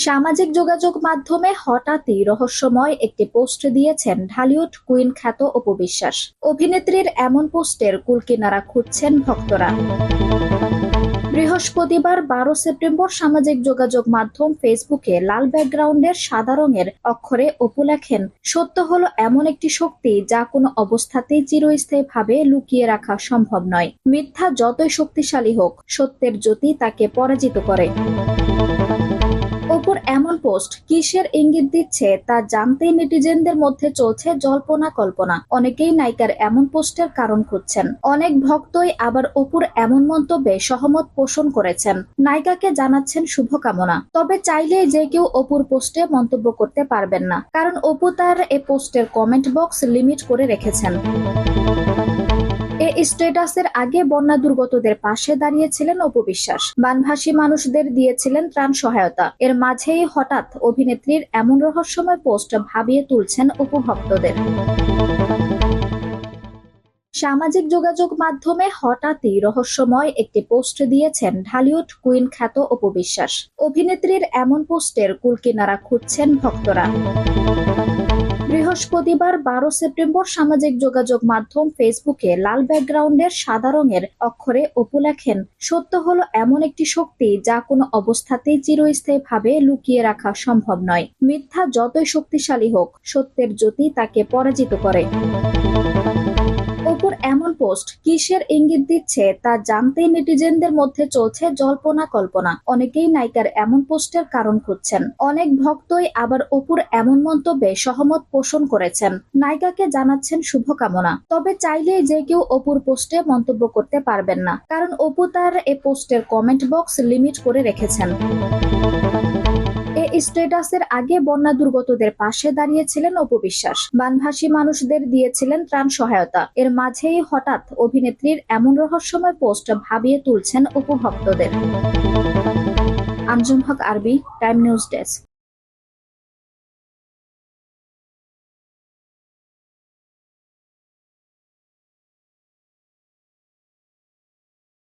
সামাজিক যোগাযোগ মাধ্যমে হঠাৎই রহস্যময় একটি পোস্ট দিয়েছেন ঢালিউড কুইন খ্যাত অপু বিশ্বাস। অভিনেত্রীর এমন পোস্টের কুলকিনারা খুঁজছেন ভক্তরা। বৃহস্পতিবার 12 সেপ্টেম্বর সামাজিক যোগাযোগ মাধ্যম ফেসবুকে লাল ব্যাকগ্রাউন্ডের সাদা রঙের অক্ষরে অপু লেখেন, সত্য হলো এমন একটি শক্তি যা কোনো অবস্থাতেই চিরস্থায়ীভাবে লুকিয়ে রাখা সম্ভব নয়। মিথ্যা যতই শক্তিশালী হোক, সত্যের জ্যোতি তাকে পরাজিত করে। অপুর এমন পোস্ট কিসের ইঙ্গিত দিচ্ছে তা জানতেই নেটিজেনদের মধ্যে চলছে জল্পনা কল্পনা। অনেকেই নায়িকার এমন পোস্টের কারণ খুঁজছেন। অনেক ভক্তই আবার অপুর এমন মন্তব্যে সহমত পোষণ করেছেন, নায়িকাকে জানাচ্ছেন শুভকামনা। তবে চাইলেই যে কেউ অপুর পোস্টে মন্তব্য করতে পারবেন না, কারণ অপু তার এ পোস্টের কমেন্ট বক্স লিমিট করে রেখেছেন। এই স্ট্যাটাসের আগে বন্যা দুর্গতদের পাশে দাঁড়িয়েছিলেন অপু বিশ্বাস। বানভাসী মানুষদের দিয়েছিলেন ত্রাণ সহায়তা। এর মাঝেই হঠাৎ অভিনেত্রীর এমন রহস্যময় পোস্ট ভাবিয়ে তুলছেন অপু ভক্তদের। সামাজিক যোগাযোগ মাধ্যমে হঠাৎই রহস্যময় একটি পোস্ট দিয়েছেন ঢালিউড কুইন খ্যাত অপু বিশ্বাস। অভিনেত্রীর এমন পোস্টের কুলকিনারা খুঁজছেন ভক্তরা। বৃহস্পতিবার 12 সেপ্টেম্বর সামাজিক যোগাযোগ মাধ্যম ফেসবুকে লাল ব্যাকগ্রাউন্ডের সাদা রঙের অক্ষরে অপু লেখেন, সত্য হলো এমন একটি শক্তি যা কোনো অবস্থাতেই চিরস্থায়ীভাবে লুকিয়ে রাখা সম্ভব নয়। মিথ্যা যতই শক্তিশালী হোক, সত্যের জ্যোতি তাকে পরাজিত করে। অপুর এমন পোস্ট কিসের ইঙ্গিত দিচ্ছে তা জানতেই নেটিজেনদের মধ্যে চলছে জল্পনা কল্পনা। অনেকেই নায়িকার এমন পোস্টের কারণ খুঁজছেন। অনেক ভক্তই আবার অপুর এমন মন্তব্যে সহমত পোষণ করেছেন, নায়িকাকে জানাচ্ছেন শুভকামনা। তবে চাইলেই যে কেউ অপুর পোস্টে মন্তব্য করতে পারবেন না, কারণ অপু তার এ পোস্টের কমেন্ট বক্স লিমিট করে রেখেছেন। এই স্ট্যাটাসের আগে বন্যা দুর্গতদের পাশে দাঁড়িয়েছিলেন অপু বিশ্বাস। বানভাসী মানুষদের দিয়েছিলেন ত্রাণ সহায়তা। এর মাঝেই হঠাৎ অভিনেত্রীর এমন রহস্যময় পোস্ট ভাবিয়ে তুলছেন অপু ভক্তদের। আঞ্জুম হক আরবি, টাইম নিউজ ডেস্ক।